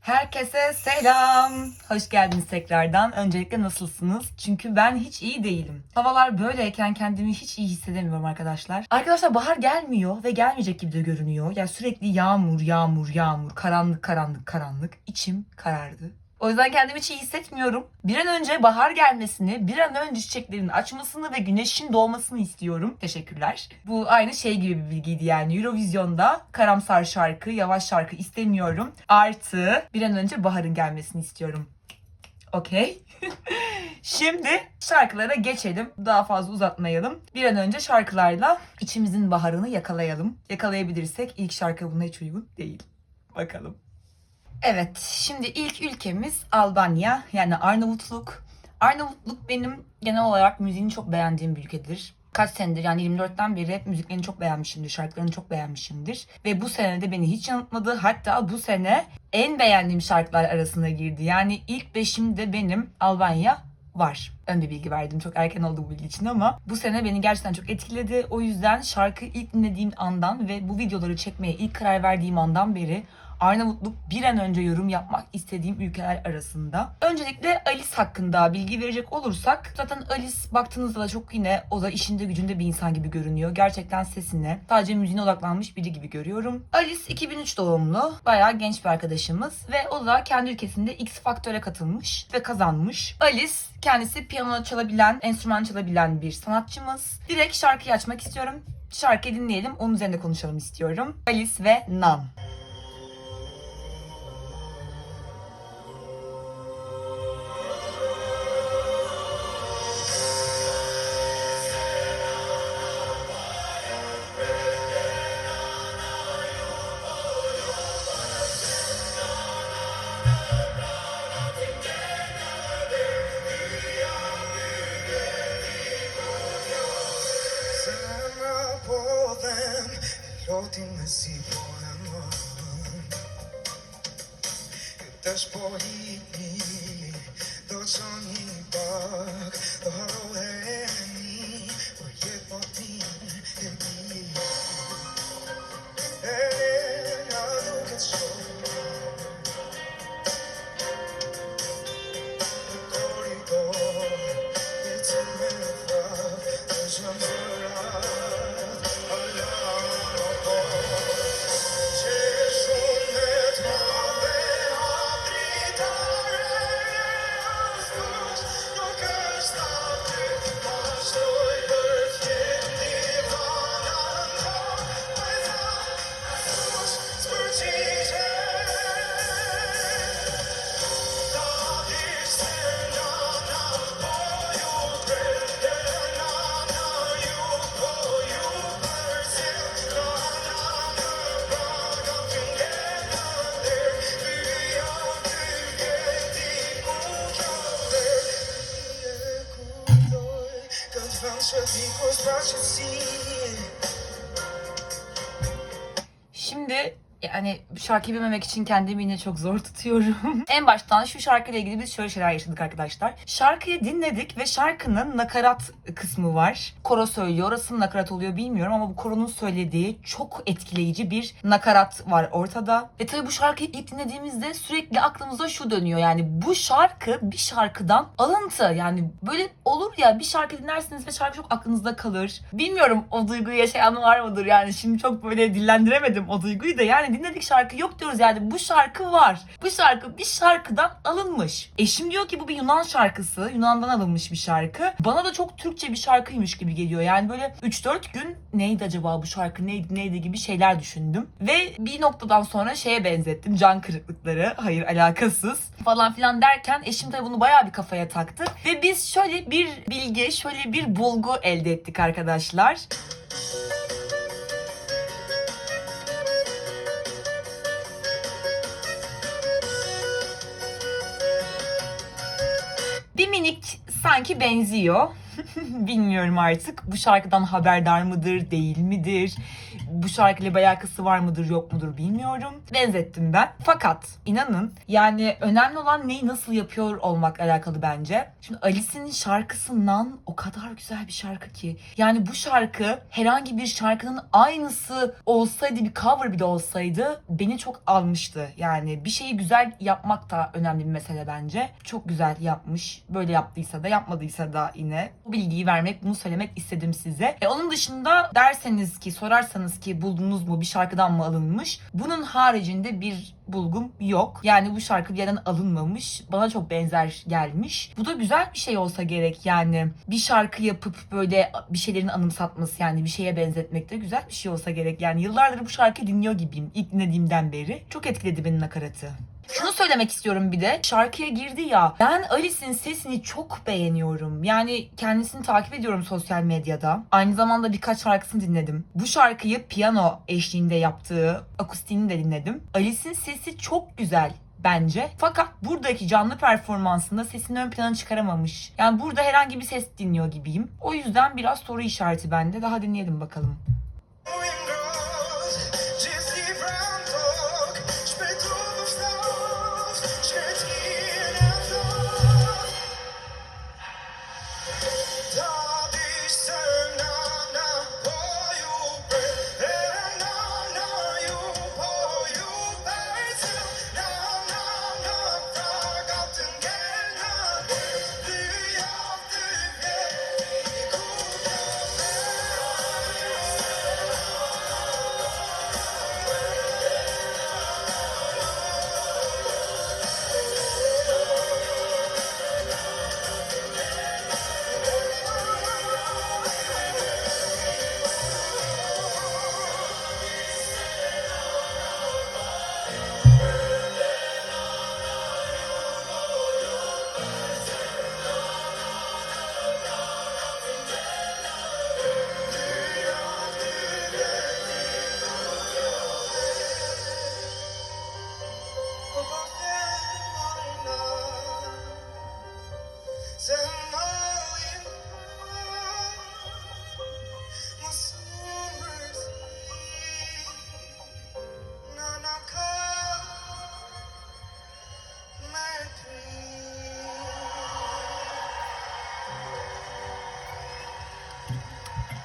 Herkese selam. Hoş geldiniz tekrardan. Öncelikle nasılsınız? Çünkü ben hiç iyi değilim. Havalar böyleyken kendimi hiç iyi hissedemiyorum arkadaşlar. Arkadaşlar bahar gelmiyor ve gelmeyecek gibi de görünüyor. Yani sürekli yağmur, yağmur, yağmur, karanlık, karanlık, karanlık. İçim karardı. O yüzden kendimi hiç iyi hissetmiyorum. Bir an önce bahar gelmesini, bir an önce çiçeklerin açmasını ve güneşin doğmasını istiyorum. Teşekkürler. Bu aynı şey gibi bir bilgiydi yani. Eurovision'da karamsar şarkı, yavaş şarkı istemiyorum. Artı bir an önce baharın gelmesini istiyorum. Okey. Şimdi şarkılara geçelim. Daha fazla uzatmayalım. Bir an önce şarkılarla içimizin baharını yakalayalım. Yakalayabilirsek ilk şarkı buna hiç uygun değil. Bakalım. Evet, şimdi ilk ülkemiz Albanya, yani Arnavutluk. Arnavutluk benim genel olarak müziğini çok beğendiğim bir ülkedir. Kaç senedir yani 24'ten beri hep müziklerini çok beğenmişimdir, şarkılarını çok beğenmişimdir. Ve bu sene de beni hiç yanıltmadı. Hatta bu sene en beğendiğim şarkılar arasına girdi. Yani ilk beşimde benim Albanya var. Ön bir bilgi verdim, çok erken oldu bu bilgi için ama bu sene beni gerçekten çok etkiledi. O yüzden şarkı ilk dinlediğim andan ve bu videoları çekmeye ilk karar verdiğim andan beri Arnavutluk bir an önce yorum yapmak istediğim ülkeler arasında. Öncelikle Alice hakkında bilgi verecek olursak, zaten Alice baktığınızda da çok yine o da işinde gücünde bir insan gibi görünüyor. Gerçekten sesine, sadece müziğine odaklanmış biri gibi görüyorum. Alice 2003 doğumlu, bayağı genç bir arkadaşımız ve o da kendi ülkesinde X Factor'e katılmış ve kazanmış. Alice kendisi piyano çalabilen, enstrüman çalabilen bir sanatçımız. Direkt şarkıyı açmak istiyorum. Şarkıyı dinleyelim, onun üzerinde konuşalım istiyorum. Alice ve Nan. Też boli to, co mi bak, to harowani, bo je potin, ja lubię co, to, jest mylwa, to zamora, Şimdi yani şarkıyı bilmemek için kendimi yine çok zor tutuyorum. En baştan şu şarkıyla ilgili biz şöyle şeyler yaşadık arkadaşlar. Şarkıyı dinledik ve şarkının nakarat kısmı var. Koro söylüyor. Orası mı nakarat oluyor bilmiyorum ama bu koronun söylediği çok etkileyici bir nakarat var ortada. Ve tabii bu şarkıyı ilk dinlediğimizde sürekli aklımıza şu dönüyor. Yani bu şarkı bir şarkıdan alıntı. Yani böyle olur ya, bir şarkı dinlersiniz ve şarkı çok aklınızda kalır. Bilmiyorum o duyguyu yaşayan var mıdır yani, şimdi çok böyle dillendiremedim o duyguyu da. Yani dinledik şarkı yok diyoruz, yani bu şarkı var. Bu şarkı bir şarkıdan alınmış. Eşim diyor ki bu bir Yunan şarkısı. Yunan'dan alınmış bir şarkı. Bana da çok Türkçe bir şarkıymış gibi geliyor. Yani böyle 3-4 gün neydi acaba bu şarkı, neydi gibi şeyler düşündüm. Ve bir noktadan sonra şeye benzettim. Can kırıklıkları. Hayır, alakasız. Falan filan derken eşim tabii bunu bayağı bir kafaya taktı. Ve biz şöyle bir bilgi, şöyle bir bulgu elde ettik arkadaşlar. Bir minik sanki benziyor. Bilmiyorum artık bu şarkıdan haberdar mıdır, değil midir? bu şarkıyla bir alakası var mıdır yok mudur bilmiyorum. Benzettim ben. Fakat inanın yani önemli olan neyi nasıl yapıyor olmakla alakalı bence. Şimdi Alice'in şarkısından o kadar güzel bir şarkı ki. Yani bu şarkı herhangi bir şarkının aynısı olsaydı, bir cover bile olsaydı beni çok almıştı. Yani bir şeyi güzel yapmak da önemli bir mesele bence. Çok güzel yapmış. Böyle yaptıysa da yapmadıysa da yine bu bilgiyi vermek, bunu söylemek istedim size. Onun dışında derseniz ki, sorarsanız ki buldunuz mu, bir şarkıdan mı alınmış? Bunun haricinde bir bulgum yok. Yani bu şarkı bir yerden alınmamış. Bana çok benzer gelmiş. Bu da güzel bir şey olsa gerek yani. Bir şarkı yapıp böyle bir şeylerin anımsatması, yani bir şeye benzetmek de güzel bir şey olsa gerek. Yani yıllardır bu şarkıyı dinliyor gibiyim ilk dinlediğimden beri. Çok etkiledi beni nakaratı. Şunu söylemek istiyorum bir de. Şarkıya girdi ya. Ben Alice'in sesini çok beğeniyorum. Yani kendisini takip ediyorum sosyal medyada. Aynı zamanda birkaç şarkısını dinledim. Bu şarkıyı piyano eşliğinde yaptığı akustiğini de dinledim. Alice'in sesi çok güzel bence. Fakat buradaki canlı performansında sesini ön plana çıkaramamış. Yani burada herhangi bir ses dinliyor gibiyim. O yüzden biraz soru işareti bende. Daha dinleyelim bakalım.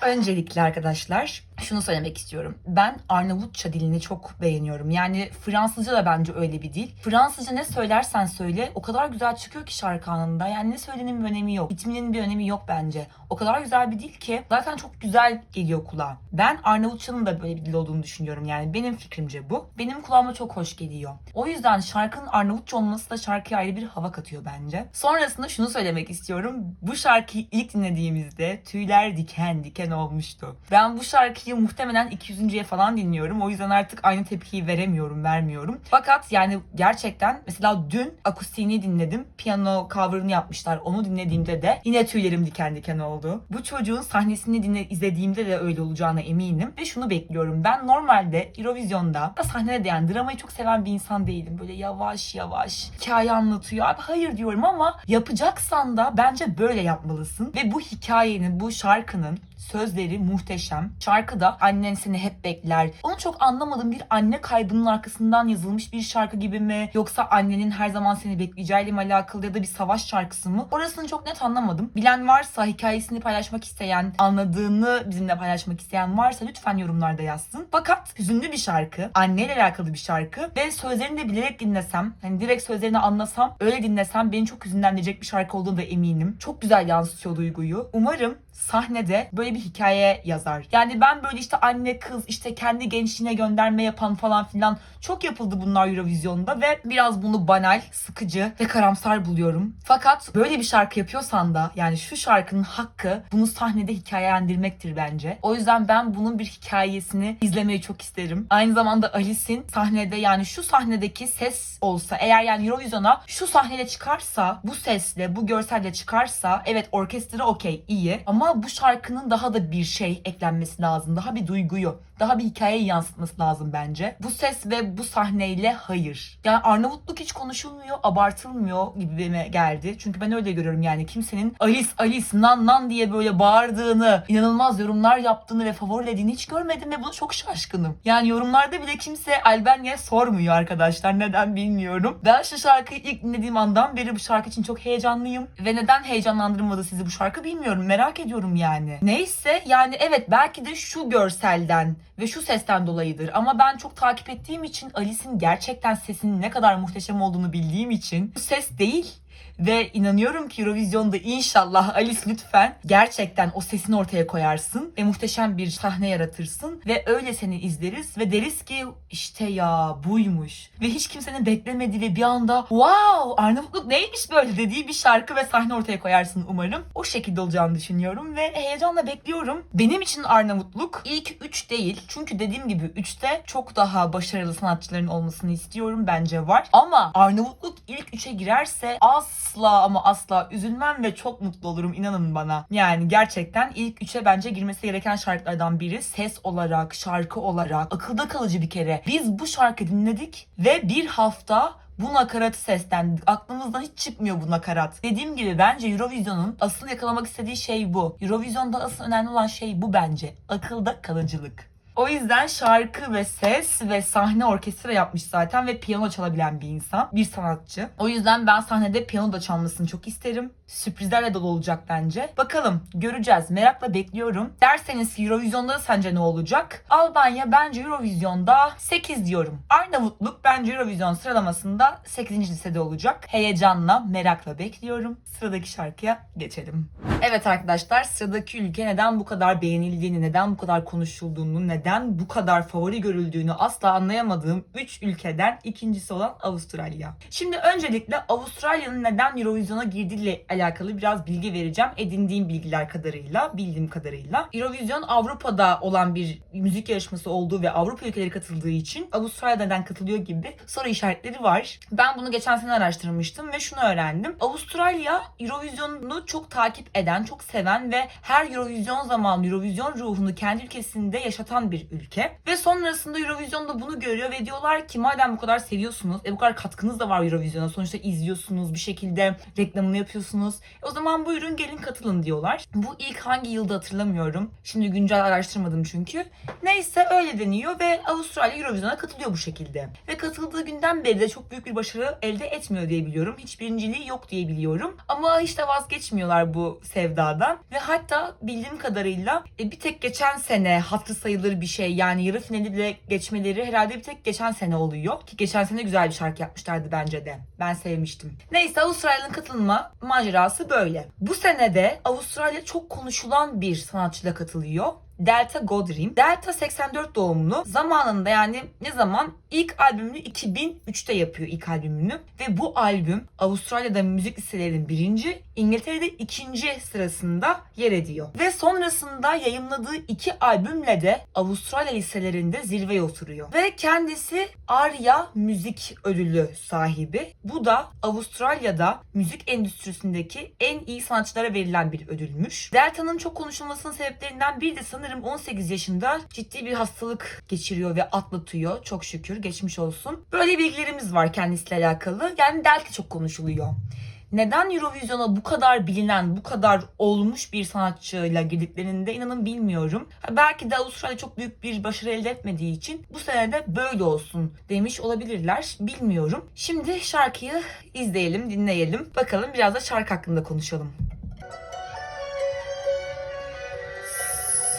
Öncelikle arkadaşlar şunu söylemek istiyorum. Ben Arnavutça dilini çok beğeniyorum. Yani Fransızca da bence öyle bir dil. Fransızca ne söylersen söyle o kadar güzel çıkıyor ki şarkı anında. Yani ne söylediğinin bir önemi yok. Ritminin bir önemi yok bence. O kadar güzel bir dil ki zaten çok güzel geliyor kulağa. Ben Arnavutçanın da böyle bir dil olduğunu düşünüyorum. Yani benim fikrimce bu. Benim kulağıma çok hoş geliyor. O yüzden şarkının Arnavutça olması da şarkıya ayrı bir hava katıyor bence. Sonrasında şunu söylemek istiyorum. Bu şarkıyı ilk dinlediğimizde tüyler diken diken olmuştu. Ben bu şarkıyı muhtemelen 200.ye falan dinliyorum. O yüzden artık aynı tepkiyi vermiyorum. Fakat yani gerçekten mesela dün akustiğini dinledim. Piyano cover'ını yapmışlar. Onu dinlediğimde de yine tüylerim diken diken oldu. Bu çocuğun sahnesini izlediğimde de öyle olacağına eminim. Ve şunu bekliyorum. Ben normalde Eurovision'da sahnede de yani dramayı çok seven bir insan değilim. Böyle yavaş yavaş hikaye anlatıyor. Abi hayır diyorum ama yapacaksan da bence böyle yapmalısın. Ve bu hikayenin, bu şarkının sözleri muhteşem. Şarkıda annen seni hep bekler. Onu çok anlamadım, bir anne kaybının arkasından yazılmış bir şarkı gibi mi? Yoksa annenin her zaman seni bekleyeceğiyle mi alakalı ya da bir savaş şarkısı mı? Orasını çok net anlamadım. Bilen varsa, hikayesini paylaşmak isteyen, anladığını bizimle paylaşmak isteyen varsa lütfen yorumlarda yazsın. Fakat hüzünlü bir şarkı, anneyle alakalı bir şarkı ve sözlerini de bilerek dinlesem, hani direkt sözlerini anlasam, öyle dinlesem beni çok hüzünlendirecek bir şarkı olduğunu da eminim. Çok güzel yansıtıyor duyguyu. Umarım sahnede böyle bir hikaye yazar. Yani ben böyle işte anne kız işte kendi gençliğine gönderme yapan falan filan çok yapıldı bunlar Eurovision'da ve biraz bunu banal, sıkıcı ve karamsar buluyorum. Fakat böyle bir şarkı yapıyorsan da yani şu şarkının hakkı bunu sahnede hikayelendirmektir bence. O yüzden ben bunun bir hikayesini izlemeyi çok isterim. Aynı zamanda Alice'in sahnede yani şu sahnedeki ses olsa eğer yani Eurovision'a şu sahnede çıkarsa bu sesle bu görselle çıkarsa evet orkestra okey iyi ama bu şarkının daha da bir şey eklenmesi lazım. Daha bir duyguyu. daha bir hikayeyi yansıtması lazım bence. Bu ses ve bu sahneyle hayır. Yani Arnavutluk hiç konuşulmuyor, abartılmıyor gibime geldi. Çünkü ben öyle görüyorum yani. Kimsenin Alice Alice nan nan diye böyle bağırdığını, inanılmaz yorumlar yaptığını ve favorilediğini hiç görmedim ve buna çok şaşkınım. Yani yorumlarda bile kimse Albania'ya sormuyor arkadaşlar. Neden bilmiyorum. Ben şu şarkıyı ilk dinlediğim andan beri bu şarkı için çok heyecanlıyım. Ve neden heyecanlandırmadı sizi bu şarkı bilmiyorum. Merak ediyorum yani. Neyse yani evet belki de şu görselden ve şu sesten dolayıdır. Ama ben çok takip ettiğim için Alice'in gerçekten sesinin ne kadar muhteşem olduğunu bildiğim için bu ses değil. Ve inanıyorum ki Eurovision'da inşallah Alice lütfen gerçekten o sesini ortaya koyarsın ve muhteşem bir sahne yaratırsın ve öyle seni izleriz ve deriz ki işte ya buymuş. Ve hiç kimsenin beklemediği ve bir anda wow Arnavutluk neymiş böyle dediği bir şarkı ve sahne ortaya koyarsın umarım. O şekilde olacağını düşünüyorum ve heyecanla bekliyorum. Benim için Arnavutluk ilk 3 değil. Çünkü dediğim gibi 3'te çok daha başarılı sanatçıların olmasını istiyorum. Bence var. Ama Arnavutluk ilk 3'e girerse asla ama asla üzülmem ve çok mutlu olurum inanın bana. Yani gerçekten ilk 3'e bence girmesi gereken şarkılardan biri. Ses olarak, şarkı olarak akılda kalıcı bir kere. Biz bu şarkı dinledik ve bir hafta bu nakaratı seslendik. Aklımızdan hiç çıkmıyor bu nakarat. Dediğim gibi bence Eurovision'un asıl yakalamak istediği şey bu. Eurovision'da asıl önemli olan şey bu bence. Akılda kalıcılık. O yüzden şarkı ve ses ve sahne orkestra yapmış zaten ve piyano çalabilen bir insan, bir sanatçı. O yüzden ben sahnede piyano da çalmasını çok isterim. Sürprizlerle dolu olacak bence. Bakalım göreceğiz. Merakla bekliyorum. Derseniz Eurovision'da sence ne olacak? Albanya bence Eurovision'da 8 diyorum. Arnavutluk bence Eurovision sıralamasında 8. listede olacak. Heyecanla, merakla bekliyorum. Sıradaki şarkıya geçelim. Evet arkadaşlar, sıradaki ülke neden bu kadar beğenildiğini, neden bu kadar konuşulduğunu, neden bu kadar favori görüldüğünü asla anlayamadığım 3 ülkeden ikincisi olan Avustralya. Şimdi öncelikle Avustralya'nın neden Eurovision'a girdiğiyle alakalı biraz bilgi vereceğim. Edindiğim bilgiler kadarıyla, bildiğim kadarıyla. Eurovision Avrupa'da olan bir müzik yarışması olduğu ve Avrupa ülkeleri katıldığı için Avustralya neden katılıyor gibi soru işaretleri var. Ben bunu geçen sene araştırmıştım ve şunu öğrendim. Avustralya Eurovision'u çok takip eden, çok seven ve her Eurovision zamanı Eurovision ruhunu kendi ülkesinde yaşatan bir ülke. Ve sonrasında Eurovision'da bunu görüyor ve diyorlar ki madem bu kadar seviyorsunuz, bu kadar katkınız da var Eurovision'a. Sonuçta izliyorsunuz, bir şekilde reklamını yapıyorsunuz. O zaman buyurun gelin katılın diyorlar. Bu ilk hangi yılda hatırlamıyorum. Şimdi güncel araştırmadım çünkü. Neyse öyle deniyor ve Avustralya Eurovision'a katılıyor bu şekilde. Ve katıldığı günden beri de çok büyük bir başarı elde etmiyor diye biliyorum. Hiç birinciliği yok diye biliyorum. Ama hiç de vazgeçmiyorlar bu sevdadan. Ve hatta bildiğim kadarıyla bir tek geçen sene hatırı sayılır bir şey. Yani yarı finali bile geçmeleri herhalde bir tek geçen sene oluyor. Ki geçen sene güzel bir şarkı yapmışlardı bence de. Ben sevmiştim. Neyse Avustralya'nın katılma macerası böyle. Bu sene de Avustralya çok konuşulan bir sanatçıyla katılıyor. Delta Goddard. Delta 84 doğumlu. Zamanında yani ne zaman? İlk albümünü 2003'te yapıyor ilk albümünü. Ve bu albüm Avustralya'da müzik listelerinin birinci, İngiltere'de ikinci sırasında yer ediyor. Ve sonrasında yayımladığı 2 albümle de Avustralya listelerinde zirveye oturuyor. Ve kendisi ARIA Müzik Ödülü sahibi. Bu da Avustralya'da müzik endüstrisindeki en iyi sanatçılara verilen bir ödülmüş. Delta'nın çok konuşulmasının sebeplerinden biri de sanırım 18 yaşında ciddi bir hastalık geçiriyor ve atlatıyor. Çok şükür geçmiş olsun. Böyle bilgilerimiz var kendisiyle alakalı. Yani Delta çok konuşuluyor. Neden Eurovision'a bu kadar bilinen, bu kadar olmuş bir sanatçıyla girdiklerini de inanın bilmiyorum. Belki de Avustralya çok büyük bir başarı elde etmediği için bu sene de böyle olsun demiş olabilirler. Bilmiyorum. Şimdi şarkıyı izleyelim, dinleyelim. Bakalım biraz da şarkı hakkında konuşalım.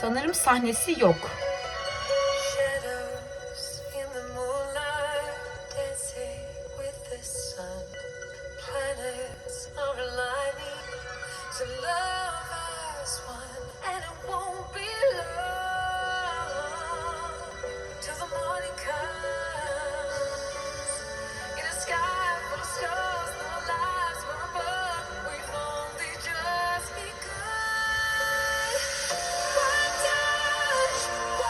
Sanırım sahnesi yok. Shadows in the moonlight, dancing with the sun. Planets are aligning to love as one, and it won't be long till the morning comes. In a sky full of stars, no lives were above. We've only just begun. One touch.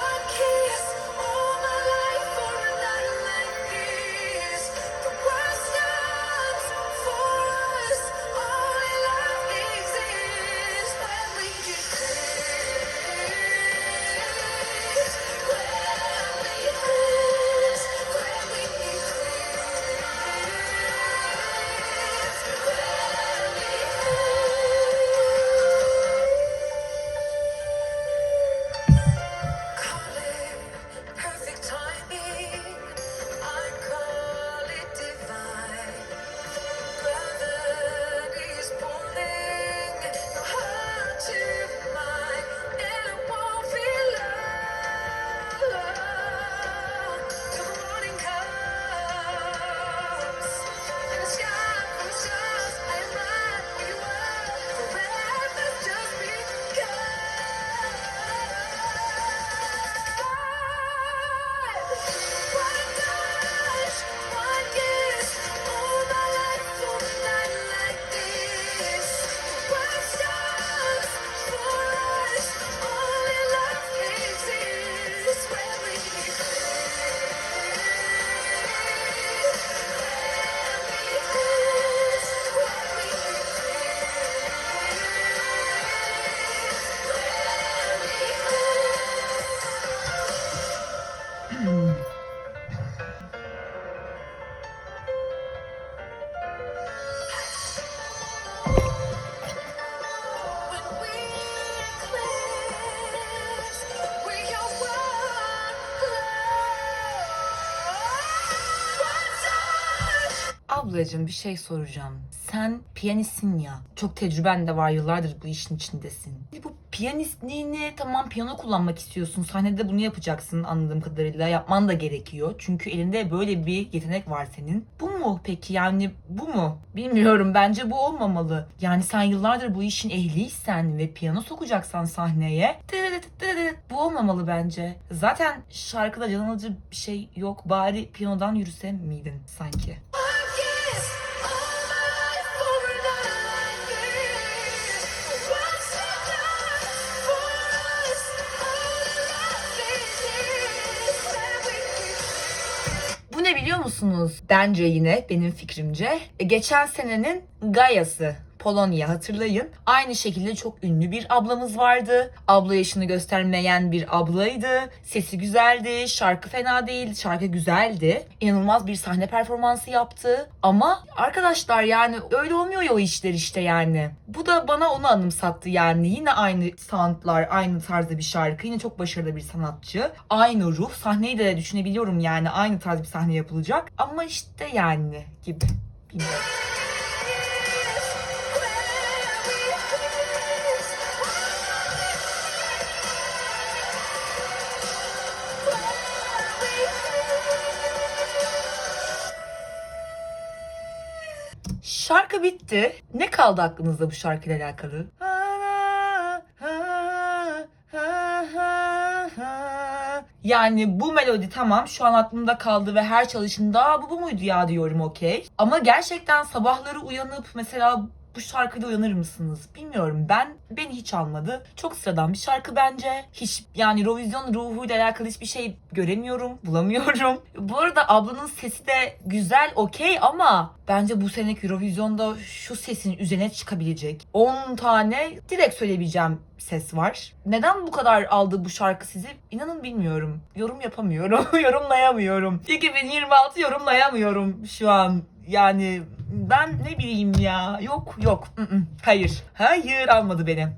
ablacığım bir şey soracağım. Sen piyanistsin ya. Çok tecrüben de var, yıllardır bu işin içindesin. Bu piyanistliğini, tamam piyano kullanmak istiyorsun. Sahnede bunu yapacaksın anladığım kadarıyla. Yapman da gerekiyor. Çünkü elinde böyle bir yetenek var senin. Bu mu peki, yani bu mu? Bilmiyorum, bence bu olmamalı. Yani sen yıllardır bu işin ehliysen ve piyano sokacaksan sahneye, bu olmamalı bence. Zaten şarkıda can alıcı bir şey yok. Bari piyanodan yürüse miydin sanki? Bu ne biliyor musunuz? Bence yine benim fikrimce geçen senenin Gaia'sı. Polonya, hatırlayın. Aynı şekilde çok ünlü bir ablamız vardı. Abla yaşını göstermeyen bir ablaydı. Sesi güzeldi, şarkı fena değildi, şarkı güzeldi. İnanılmaz bir sahne performansı yaptı. Ama arkadaşlar yani öyle olmuyor ya o işler işte yani. Bu da bana onu anımsattı yani. Yine aynı soundlar, aynı tarzda bir şarkı. Yine çok başarılı bir sanatçı. Aynı ruh. Sahneyi de düşünebiliyorum yani. Aynı tarz bir sahne yapılacak. Ama işte yani gibi. Bilmiyorum. Şarkı bitti. Ne kaldı aklınızda bu şarkıyla alakalı? Yani bu melodi tamam şu an aklımda kaldı ve her çalışımda bu muydu ya diyorum, okey. Ama gerçekten sabahları uyanıp mesela bu şarkıyla uyanır mısınız? Bilmiyorum, beni hiç almadı. Çok sıradan bir şarkı bence. Hiç yani Eurovision ruhuyla alakalı hiçbir şey göremiyorum, bulamıyorum. Bu arada ablanın sesi de güzel, okey, ama bence bu seneki Eurovision'da şu sesin üzerine çıkabilecek 10 tane direkt söyleyebileceğim ses var. Neden bu kadar aldı bu şarkı sizi? İnanın bilmiyorum. Yorum yapamıyorum. Yorumlayamıyorum. 2026 yorumlayamıyorum şu an. Yani ben ne bileyim ya. Yok. Hayır. Hayır, almadı beni.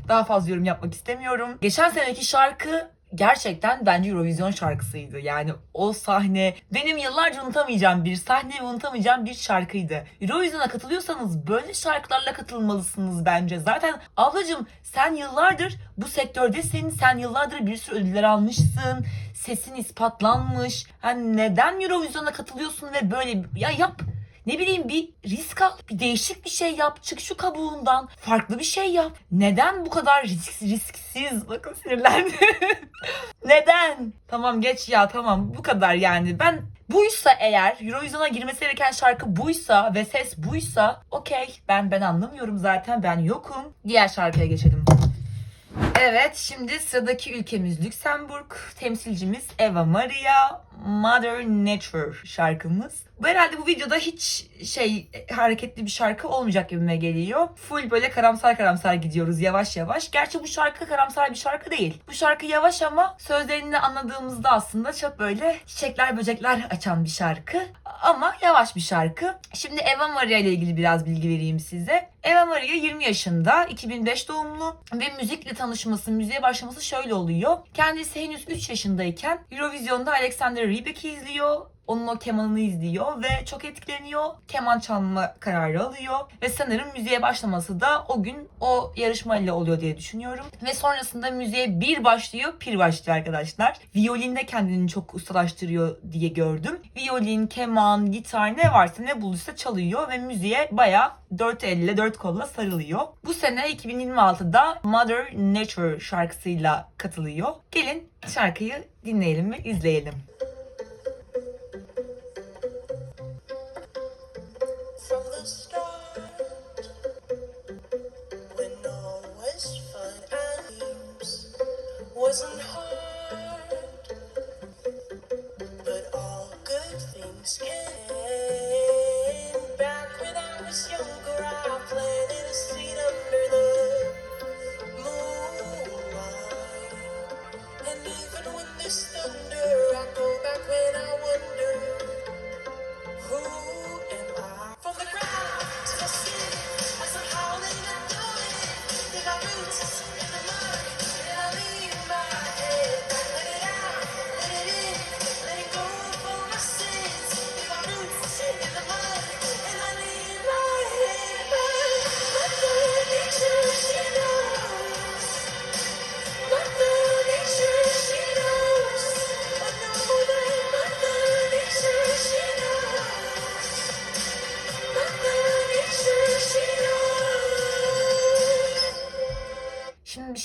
Daha fazla yorum yapmak istemiyorum. Geçen seneki şarkı gerçekten bence Eurovision şarkısıydı. Yani o sahne benim yıllarca unutamayacağım bir sahne ve unutamayacağım bir şarkıydı. Eurovision'a katılıyorsanız böyle şarkılarla katılmalısınız bence. Zaten ablacığım sen yıllardır bu sektördesin. Sen yıllardır bir sürü ödüller almışsın. Sesin ispatlanmış. Yani neden Eurovision'a katılıyorsun ve böyle ya yap. Ne bileyim, bir risk al, bir değişik bir şey yap, çık şu kabuğundan, farklı bir şey yap. Neden bu kadar risksiz? Bakın sinirlendim. Neden? Tamam geç ya, tamam bu kadar yani. Ben buysa eğer, Eurovision'a girmesi gereken şarkı buysa ve ses buysa okey. Ben anlamıyorum zaten, ben yokum. Diğer şarkıya geçelim. Evet, şimdi sıradaki ülkemiz Lüksemburg. Temsilcimiz Eva Maria, Mother Nature şarkımız. Bu herhalde bu videoda hiç hareketli bir şarkı olmayacak gibime geliyor. Full böyle karamsar gidiyoruz yavaş yavaş. Gerçi bu şarkı karamsar bir şarkı değil. Bu şarkı yavaş ama sözlerini anladığımızda aslında çok böyle çiçekler böcekler açan bir şarkı. Ama yavaş bir şarkı. Şimdi Eva Maria ile ilgili biraz bilgi vereyim size. Eva Maria 20 yaşında, 2005 doğumlu ve müzikle tanışması, müziğe başlaması şöyle oluyor. Kendisi henüz 3 yaşındayken Eurovision'da Alexander Rybak'i izliyor. Onun o kemanını izliyor ve çok etkileniyor. Keman çalma kararı alıyor. Ve sanırım müziğe başlaması da o gün o yarışmayla oluyor diye düşünüyorum. Ve sonrasında müziğe pir başlıyor arkadaşlar. Violinde kendini çok ustalaştırıyor diye gördüm. Violin, keman, gitar ne varsa ne bulduysa çalıyor ve müziğe bayağı 4 elle 4 kolla sarılıyor. Bu sene 2026'da Mother Nature şarkısıyla katılıyor. Gelin şarkıyı dinleyelim ve izleyelim. From the start, when all was fun and games, wasn't hard, but all good things came. Back when I was younger, I planted a seed under the moonlight, and even when there's thunder, I go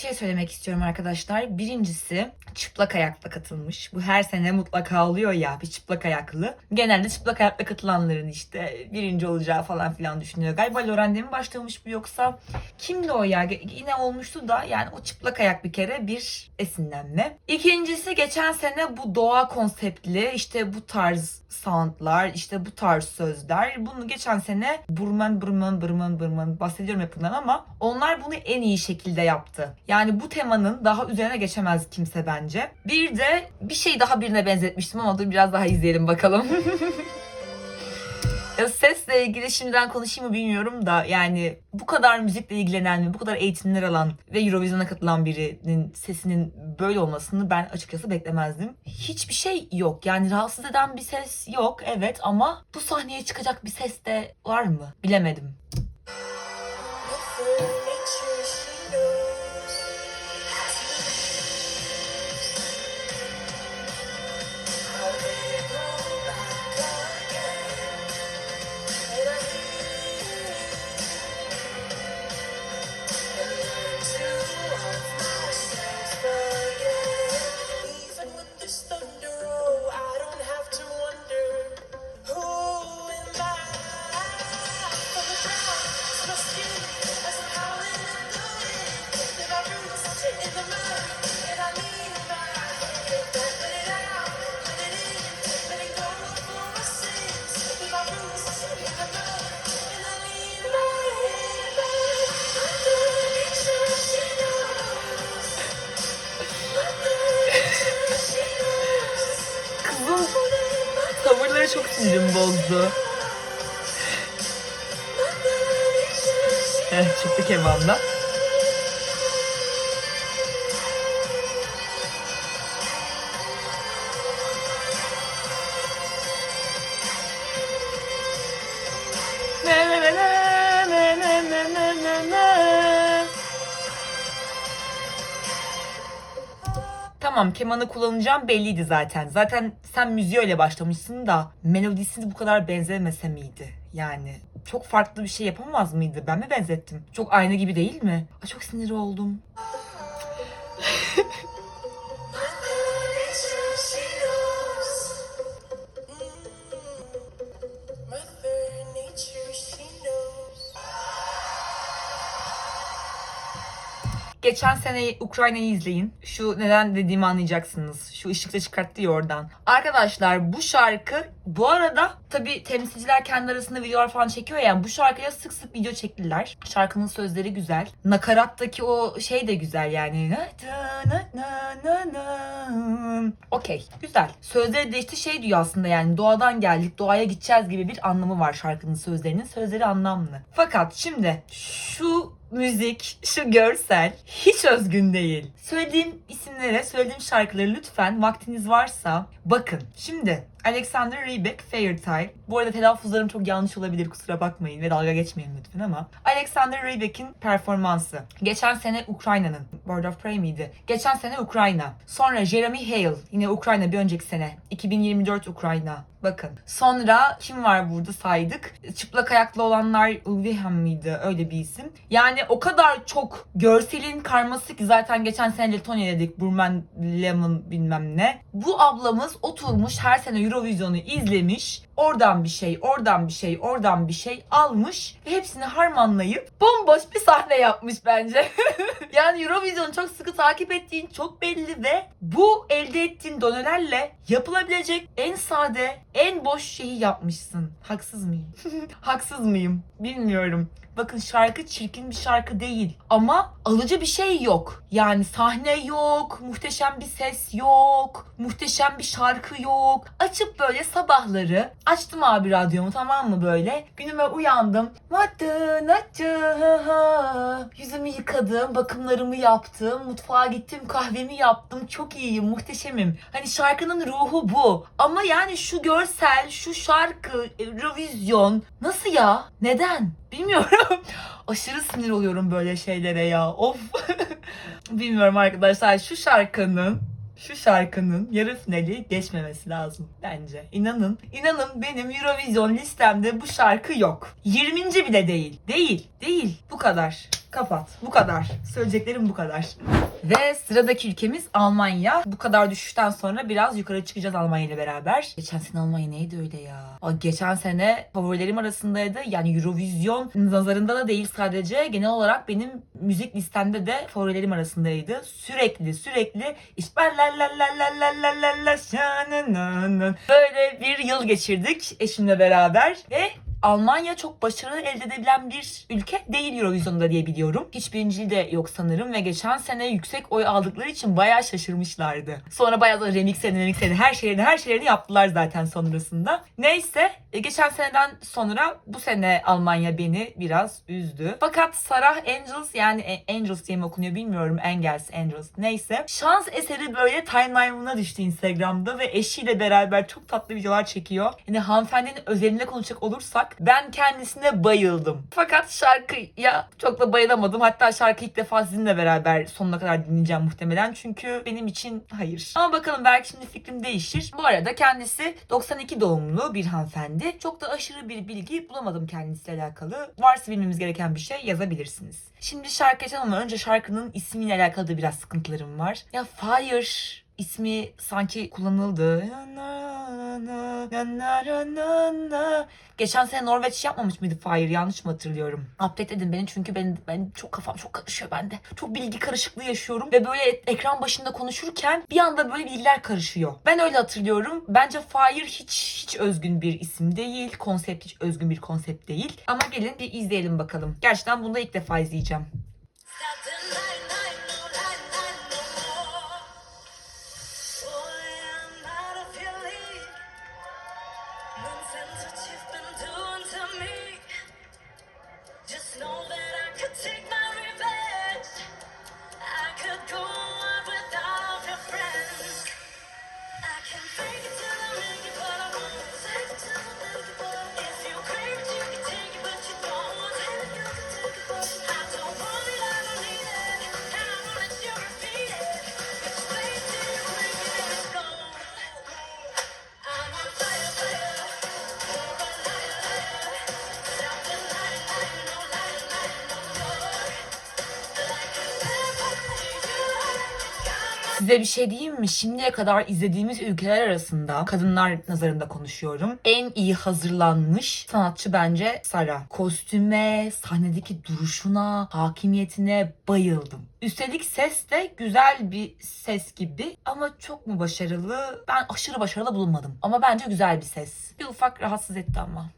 şey söylemek istiyorum arkadaşlar. Birincisi çıplak ayakla katılmış. Bu her sene mutlaka oluyor ya, bir çıplak ayaklı. Genelde çıplak ayakla katılanların işte birinci olacağı falan filan düşünüyor. Galiba Loren'de mi başlamış bu, yoksa kimdi o ya? Yine olmuştu da, yani o çıplak ayak bir kere bir esinlenme. İkincisi, geçen sene bu doğa konseptli işte bu tarz soundlar, işte bu tarz sözler. Bunu geçen sene Burman bahsediyorum hep bundan, ama onlar bunu en iyi şekilde yaptı. Yani bu temanın daha üzerine geçemez kimse bence. Bir de bir şey daha birine benzetmiştim ama dur biraz daha izleyelim bakalım. Ya sesle ilgili şimdiden konuşayım mı bilmiyorum da, yani bu kadar müzikle ilgilenen, bu kadar eğitimler alan ve Eurovision'a katılan birinin sesinin böyle olmasını ben açıkçası beklemezdim. Hiçbir şey yok. Yani rahatsız eden bir ses yok, evet, ama bu sahneye çıkacak bir ses de var mı? Bilemedim. Mother Nature, she knows how they grow back again. And I learn to love myself again. Even when there's thunder, oh, I don't have to wonder. Who am I? From the ground to my skin, as I'm howling in the wind. Live my roots in the mud, and I leave my head. Let it out, let it in, letting go of all my sins. Live my roots in the mud, and I leave my head back. Mother Nature, she knows. Mother Nature, she knows. Kızım tavırları çok sinirimi bozdu. Çıktı kemanda. Tamam, kemanı kullanacağım belliydi zaten. Zaten sen müziği öyle başlamışsın da melodisi bu kadar benzemese miydi? Yani çok farklı bir şey yapamaz mıydı? Ben mi benzettim? Çok aynı gibi değil mi? Ay, çok sinir oldum. Mother Nature, she knows. Mother Nature, she knows. Geçen sene Ukrayna'yı izleyin. Şu neden dediğimi anlayacaksınız. Şu ışıkta çıkarttı ya oradan. Arkadaşlar bu şarkı, bu arada tabii temsilciler kendi arasında videolar falan çekiyor, yani bu şarkıya sık sık video çektiler. Şarkının sözleri güzel. Nakarattaki o şey de güzel yani. Okey, güzel. Sözleri de işte şey diyor aslında, yani doğadan geldik, doğaya gideceğiz gibi bir anlamı var şarkının sözlerinin. Sözleri anlamlı. Fakat şimdi şu müzik, şu görsel hiç özgün değil. Söylediğim isimlere, söylediğim şarkıları lütfen vaktiniz varsa bakın. Şimdi Alexander Rybak, Fairytale. Bu arada telaffuzlarım çok yanlış olabilir, kusura bakmayın ve dalga geçmeyin lütfen, ama Alexander Rybak'in performansı. Geçen sene Ukrayna'nın, Bird of Prey miydi? Geçen sene Ukrayna. Sonra Jeremy Hale, yine Ukrayna bir önceki sene. 2024 Ukrayna. Bakın. Sonra kim var burada saydık? Çıplak ayaklı olanlar Ulvihem miydi? Öyle bir isim. Yani o kadar çok görselin karması ki, zaten geçen sene Letonya dedik. Burman Lemon bilmem ne. Bu ablamız oturmuş her sene Eurovision'u izlemiş. Oradan bir şey, oradan bir şey, oradan bir şey almış ve hepsini harmanlayıp bomboş bir sahne yapmış bence. Yani Eurovision'u çok sıkı takip ettiğin çok belli ve bu elde ettiğin donelerle yapılabilecek en sade, en boş şeyi yapmışsın. Haksız mıyım? Haksız mıyım? Bilmiyorum. Bakın, şarkı çirkin bir şarkı değil. Ama alıcı bir şey yok. Yani sahne yok, muhteşem bir ses yok, muhteşem bir şarkı yok. Açıp böyle sabahları açtım abi radyomu, tamam mı böyle? Günüme uyandım. Yüzümü yıkadım, bakımlarımı yaptım, mutfağa gittim, kahvemi yaptım. Çok iyiyim, muhteşemim. Hani şarkının ruhu bu. Ama yani şu görsel, şu şarkı, Eurovision nasıl ya? Neden? Bilmiyorum. Aşırı sinir oluyorum böyle şeylere ya. Of. Bilmiyorum arkadaşlar. Şu şarkının yarı finali geçmemesi lazım bence. İnanın benim Eurovision listemde bu şarkı yok. 20. bile değil. Değil. Bu kadar. Kapat. Bu kadar. Söyleyeceklerim bu kadar. Ve sıradaki ülkemiz Almanya. Bu kadar düşüşten sonra biraz yukarı çıkacağız Almanya ile beraber. Geçen sene Almanya neydi öyle ya? Geçen sene favorilerim arasındaydı. Yani Eurovision nazarında da değil sadece. Genel olarak benim müzik listemde de favorilerim arasındaydı. Sürekli işte böyle bir yıl geçirdik eşimle beraber. Ve Almanya çok başarılı elde edebilen bir ülke değil Eurovision'da diye biliyorum. Hiç birinciliği de yok sanırım ve geçen sene yüksek oy aldıkları için bayağı şaşırmışlardı. Sonra bayağı da remixlerini her şeylerini yaptılar zaten sonrasında. Neyse geçen seneden sonra bu sene Almanya beni biraz üzdü. Fakat Sarah Angels, yani Angels diye mi okunuyor bilmiyorum. Angels neyse. Şans eseri böyle timeline'ına düştü Instagram'da ve eşiyle beraber çok tatlı videolar çekiyor. Yani hanımefendinin özelinde konuşacak olursak ben kendisine bayıldım. Fakat şarkıya çok da bayılamadım. Hatta şarkı ilk defa sizinle beraber sonuna kadar dinleyeceğim muhtemelen. Çünkü benim için hayır. Ama bakalım belki şimdi fikrim değişir. Bu arada kendisi 92 doğumlu bir hanımefendi. Çok da aşırı bir bilgi bulamadım kendisiyle alakalı. Varsa bilmemiz gereken bir şey yazabilirsiniz. Şimdi şarkı açalım ama önce şarkının ismiyle alakalı da biraz sıkıntılarım var. Ya Fire ismi sanki kullanıldı. Geçen sene Norveç yapmamış mıydı Fire? Yanlış mı hatırlıyorum? Update edin beni çünkü ben çok kafam çok karışıyor bende. Çok bilgi karışıklığı yaşıyorum ve böyle ekran başında konuşurken bir anda böyle bilgiler karışıyor. Ben öyle hatırlıyorum. Bence Fire hiç özgün bir isim değil. Konsept hiç özgün bir konsept değil. Ama gelin bir izleyelim bakalım. Gerçekten bunu da ilk defa izleyeceğim. Size bir şey diyeyim mi? Şimdiye kadar izlediğimiz ülkeler arasında, kadınlar nazarında konuşuyorum, en iyi hazırlanmış sanatçı bence Sara. Kostüme, sahnedeki duruşuna, hakimiyetine bayıldım. Üstelik ses de güzel bir ses gibi ama çok mu başarılı? Ben aşırı başarılı bulmadım. Ama bence güzel bir ses. Bir ufak rahatsız etti ama.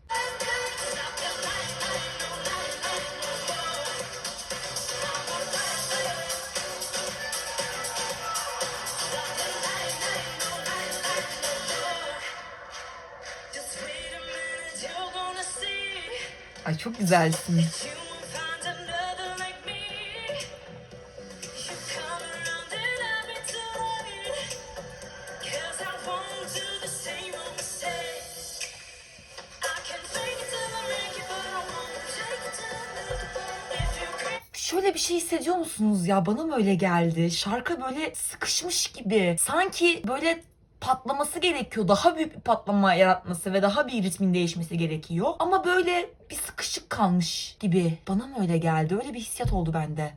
Ay çok güzelsin. Şöyle bir şey hissediyor musunuz ya? Bana mı öyle geldi? Şarkı böyle sıkışmış gibi. Sanki böyle patlaması gerekiyor. Daha büyük bir patlama yaratması ve daha bir ritmin değişmesi gerekiyor. Ama böyle bir sıkışık kalmış gibi. Bana mı öyle geldi? Öyle bir hissiyat oldu bende.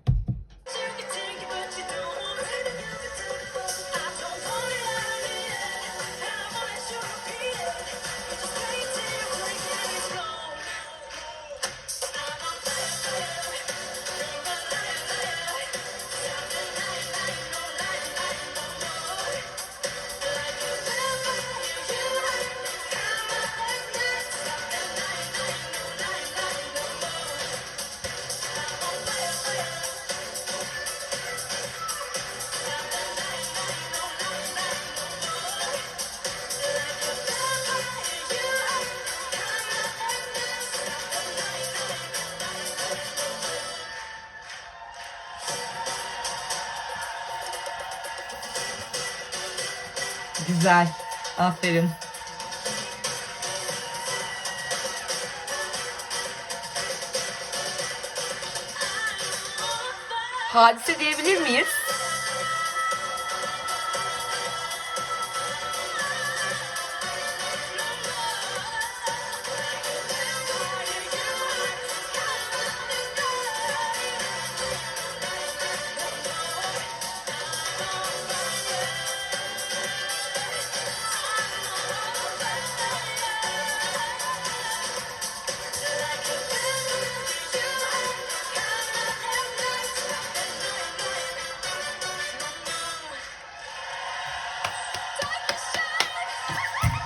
Güzel. Aferin. Hadise diyebilir miyiz?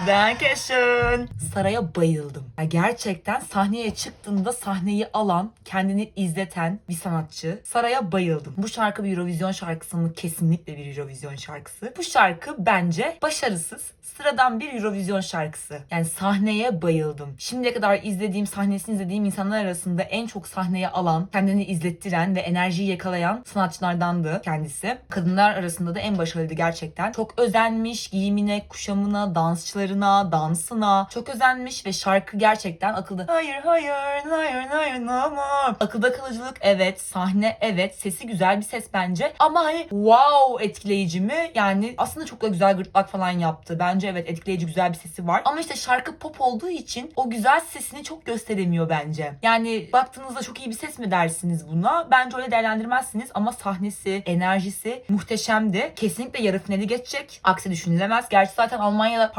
Dankeschön. Sara'ya bayıldım. Ya gerçekten sahneye çıktığında sahneyi alan, kendini izleten bir sanatçı. Sara'ya bayıldım. Bu şarkı bir Eurovision şarkısı mı? Kesinlikle bir Eurovision şarkısı. Bu şarkı bence başarısız, sıradan bir Eurovision şarkısı. Yani sahneye bayıldım. Şimdiye kadar sahnesini izlediğim insanlar arasında en çok sahneye alan, kendini izlettiren ve enerjiyi yakalayan sanatçılardandı kendisi. Kadınlar arasında da en başarılıydı gerçekten. Çok özenmiş giyimine, kuşamına, dansçılarına, dansına. Çok özenmiş ve şarkı gerçekten akılda. Hayır, hayır, hayır, hayır, no more. Akılda kalıcılık evet, sahne evet, sesi güzel bir ses bence. Ama hani wow etkileyici mi? Yani aslında çok da güzel gırtlak falan yaptı. Bence evet etkileyici güzel bir sesi var. Ama işte şarkı pop olduğu için o güzel sesini çok gösteremiyor bence. Yani baktığınızda çok iyi bir ses mi dersiniz buna? Bence öyle değerlendirmezsiniz ama sahnesi, enerjisi muhteşemdi. Kesinlikle yarı finali geçecek. Aksi düşünülemez. Gerçi zaten Almanya'da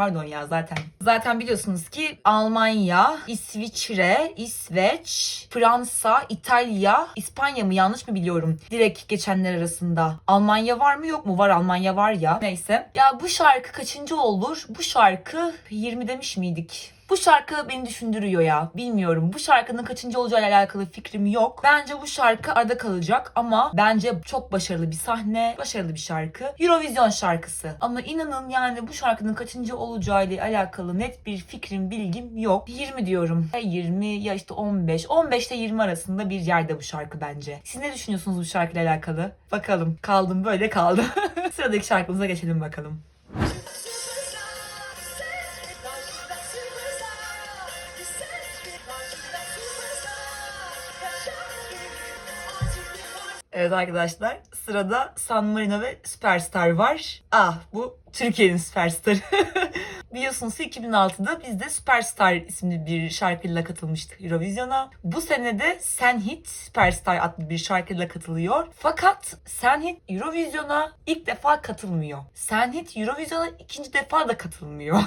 zaten biliyorsunuz ki Almanya, İsviçre, İsveç, Fransa, İtalya, İspanya mı yanlış mı biliyorum? Direkt geçenler arasında. Almanya var mı yok mu? Var, Almanya var ya. Neyse. Ya bu şarkı kaçıncı olur? Bu şarkı 20 demiş miydik? Bu şarkı beni düşündürüyor ya. Bilmiyorum. Bu şarkının kaçıncı olacağıyla alakalı fikrim yok. Bence bu şarkı arada kalacak ama bence çok başarılı bir sahne, başarılı bir şarkı. Eurovision şarkısı. Ama inanın yani bu şarkının kaçıncı olacağıyla alakalı net bir fikrim, bilgim yok. 20 diyorum. Ya 20 ya işte 15. 15 ile 20 arasında bir yerde bu şarkı bence. Siz ne düşünüyorsunuz bu şarkıyla alakalı? Bakalım. Kaldım böyle kaldım. Sıradaki şarkımıza geçelim bakalım. Evet arkadaşlar, sırada San Marino ve Superstar var. Bu Türkiye'nin Superstar'ı. Biliyorsunuz ki 2006'da biz de Superstar isimli bir şarkıyla katılmıştık Eurovision'a. Bu sene de Senhit Superstar adlı bir şarkıyla katılıyor. Fakat Senhit Eurovision'a ilk defa katılmıyor. Senhit Eurovision'a ikinci defa da katılmıyor.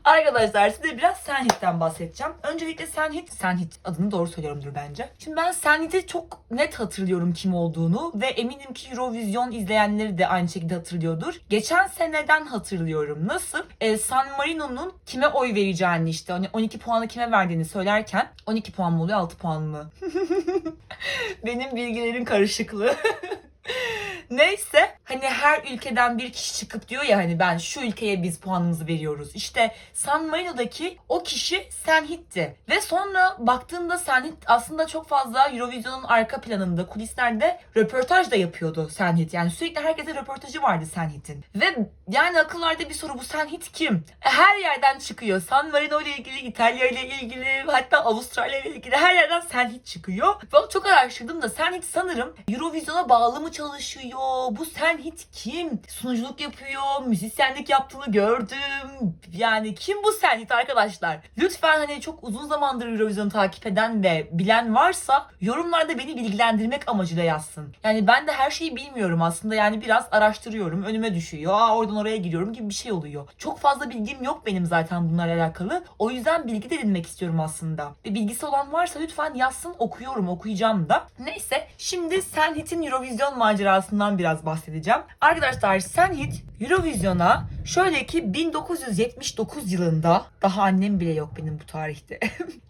Arkadaşlar size biraz Senhit'ten bahsedeceğim. Öncelikle Senhit adını doğru söylüyorumdur bence. Şimdi ben Senhit'i çok net hatırlıyorum kim olduğunu ve eminim ki Eurovision izleyenleri de aynı şekilde hatırlıyordur. Geçen seneden hatırlıyorum. Nasıl? San Marino'nun kime oy vereceğini işte hani 12 puanı kime verdiğini söylerken 12 puan mı oluyor 6 puan mı? Benim bilgilerin karışıklığı. Neyse hani her ülkeden bir kişi çıkıp diyor ya hani ben şu ülkeye biz puanımızı veriyoruz. İşte San Marino'daki o kişi Senhit'ti. Ve sonra baktığımda Senhit aslında çok fazla Eurovision'un arka planında kulislerde röportaj da yapıyordu Senhit. Yani sürekli herkese röportajı vardı Senhit'in. Ve yani akıllarda bir soru bu Senhit kim? Her yerden çıkıyor. San Marino ile ilgili, İtalya ile ilgili hatta Avustralya ile ilgili her yerden Senhit çıkıyor. Ben çok araştırdım da Senhit sanırım Eurovision'a bağlı mı çalışıyor? Bu Senhit kim? Sunuculuk yapıyor, müzisyenlik yaptığını gördüm. Yani kim bu Senhit arkadaşlar? Lütfen hani çok uzun zamandır Eurovision'u takip eden ve bilen varsa yorumlarda beni bilgilendirmek amacıyla yazsın. Yani ben de her şeyi bilmiyorum aslında yani biraz araştırıyorum. Önüme düşüyor. Oradan oraya giriyorum gibi bir şey oluyor. Çok fazla bilgim yok benim zaten bunlarla alakalı. O yüzden bilgi de edinmek istiyorum aslında. Ve bilgisi olan varsa lütfen yazsın okuyorum, okuyacağım da. Neyse şimdi Senhit'in Eurovision macerasından biraz bahsedeceğim. Arkadaşlar Senhit Eurovision'a şöyle ki 1979 yılında daha annem bile yok benim bu tarihte.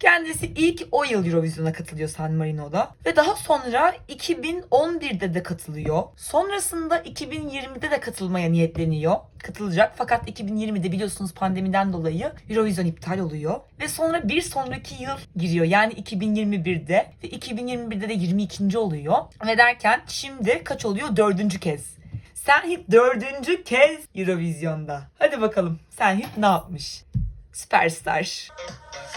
Kendisi ilk o yıl Eurovision'a katılıyor San Marino'da ve daha sonra 2011'de de katılıyor. Sonrasında 2020'de de katılmaya niyetleniyor. Katılacak fakat 2020'de biliyorsunuz pandemiden dolayı Eurovision iptal oluyor ve sonra bir sonraki yıl giriyor. Yani 2021'de ve 2021'de de 22. oluyor. Ve derken şimdi kaç oluyor? 4. kez. Senhit 4. kez Eurovision'da. Hadi bakalım Senhit ne yapmış? Superstar.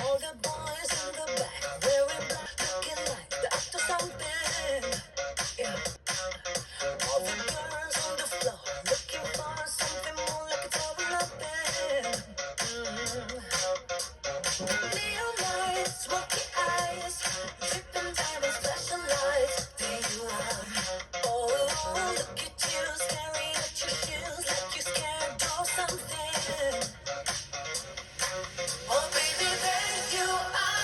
All the boys in the back, wearing black, looking like they're after something. Yeah. All the girls on the floor, looking for something more like it's all or nothing. Neon lights, smoky eyes, dripping diamonds, flashing lights. There you are. Oh, look at you, staring at your shoes like you're scared of something. Oh, baby, there you are.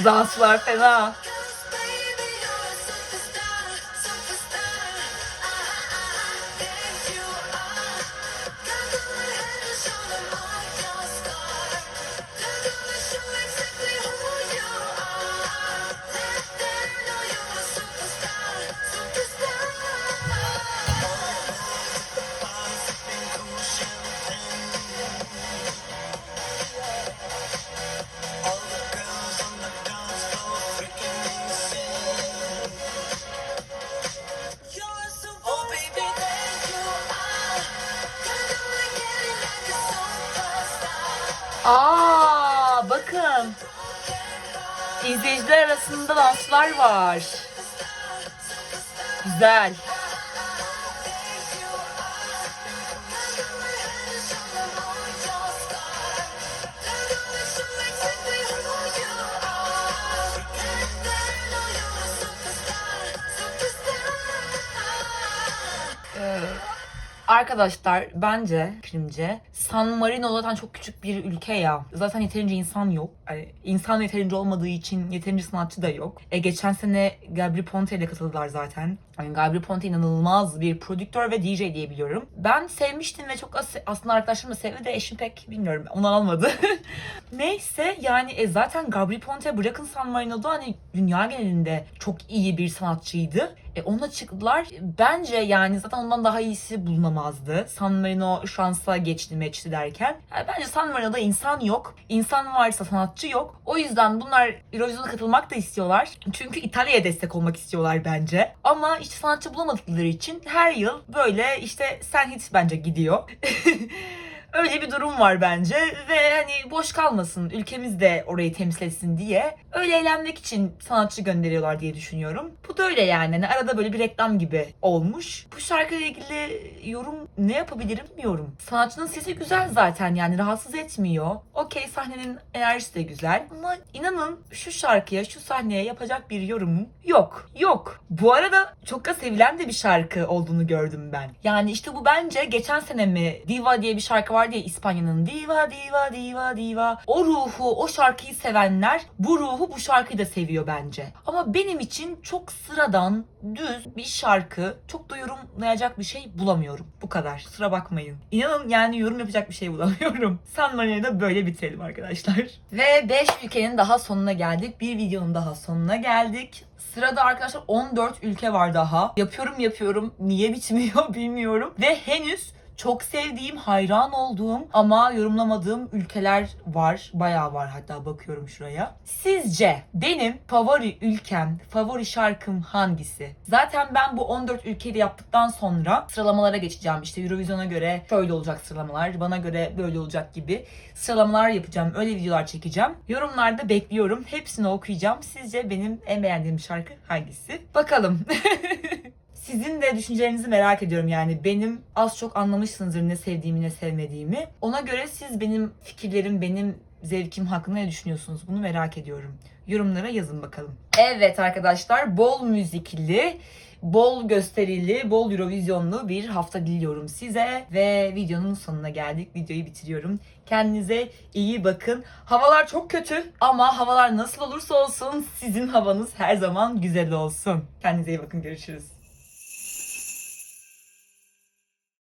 Danslar fena. Baby, you're a superstar, superstar. Yeah, you are. Got my head and shoulder mark your scar. Look at me, show exactly who you are. Let them know you're a superstar, superstar. You're a super. Oh baby, there you are. Got me getting like a superstar. Bakın. İzleyiciler arasında danslar var. Güzel. Arkadaşlar bence fikrimce San Marino zaten çok küçük bir ülke ya. Zaten yeterince insan yok. Yani insan yeterince olmadığı için yeterince sanatçı da yok. Geçen sene Gabri Ponte ile katıldılar zaten. Yani Gabri Ponte inanılmaz bir prodüktör ve DJ diye biliyorum. Ben sevmiştim ve çok aslında arkadaşlarım da sevdi de eşim pek bilmiyorum onu almadı. Neyse yani zaten Gabri Ponte bırakın San Marino'da hani dünya genelinde çok iyi bir sanatçıydı. Onunla çıktılar. Bence yani zaten ondan daha iyisi bulunamazdı. San Marino şansa geçti derken. Yani bence San Marino'da insan yok. İnsan varsa sanatçı yok. O yüzden bunlar Eurovision'a katılmak da istiyorlar. Çünkü İtalya'ya destek olmak istiyorlar bence. Ama işte sanatçı bulamadıkları için her yıl böyle işte Sen Hit bence gidiyor. Öyle bir durum var bence ve hani boş kalmasın, ülkemiz de orayı temsil etsin diye öyle eğlenmek için sanatçı gönderiyorlar diye düşünüyorum. Bu da öyle yani. Hani arada böyle bir reklam gibi olmuş. Bu şarkıyla ilgili yorum ne yapabilirim bilmiyorum. Sanatçının sesi güzel zaten yani rahatsız etmiyor. Okey, sahnenin enerjisi de güzel ama inanın şu şarkıya, şu sahneye yapacak bir yorumum yok. Yok. Bu arada çok da sevilen de bir şarkı olduğunu gördüm ben. Yani işte bu bence geçen sene mi Diva diye bir şarkı var diye, İspanya'nın Diva Diva Diva Diva. O ruhu, o şarkıyı sevenler bu ruhu, bu şarkıyı da seviyor bence. Ama benim için çok sıradan, düz bir şarkı. Çok da yorumlayacak bir şey bulamıyorum. Bu kadar. Kusura bakmayın. İnanın yani yorum yapacak bir şey bulamıyorum. San Marino'yu da böyle bitirelim arkadaşlar. Ve 5 ülkenin daha sonuna geldik. Bir videonun daha sonuna geldik. Sırada arkadaşlar 14 ülke var daha. Yapıyorum. Niye bitmiyor bilmiyorum. Ve henüz çok sevdiğim, hayran olduğum ama yorumlamadığım ülkeler var. Bayağı var, hatta bakıyorum şuraya. Sizce benim favori ülkem, favori şarkım hangisi? Zaten ben bu 14 ülkeyi de yaptıktan sonra sıralamalara geçeceğim. İşte Eurovision'a göre şöyle olacak sıralamalar, bana göre böyle olacak gibi sıralamalar yapacağım. Öyle videolar çekeceğim. Yorumlarda bekliyorum. Hepsini okuyacağım. Sizce benim en beğendiğim şarkı hangisi? Bakalım. Sizin de düşüncelerinizi merak ediyorum yani. Benim az çok anlamışsınızdır ne sevdiğimi, ne sevmediğimi. Ona göre siz benim fikirlerim, benim zevkim hakkında ne düşünüyorsunuz? Bunu merak ediyorum. Yorumlara yazın bakalım. Evet arkadaşlar, bol müzikli, bol gösterili, bol Eurovisionlu bir hafta diliyorum size. Ve videonun sonuna geldik. Videoyu bitiriyorum. Kendinize iyi bakın. Havalar çok kötü ama havalar nasıl olursa olsun sizin havanız her zaman güzel olsun. Kendinize iyi bakın. Görüşürüz.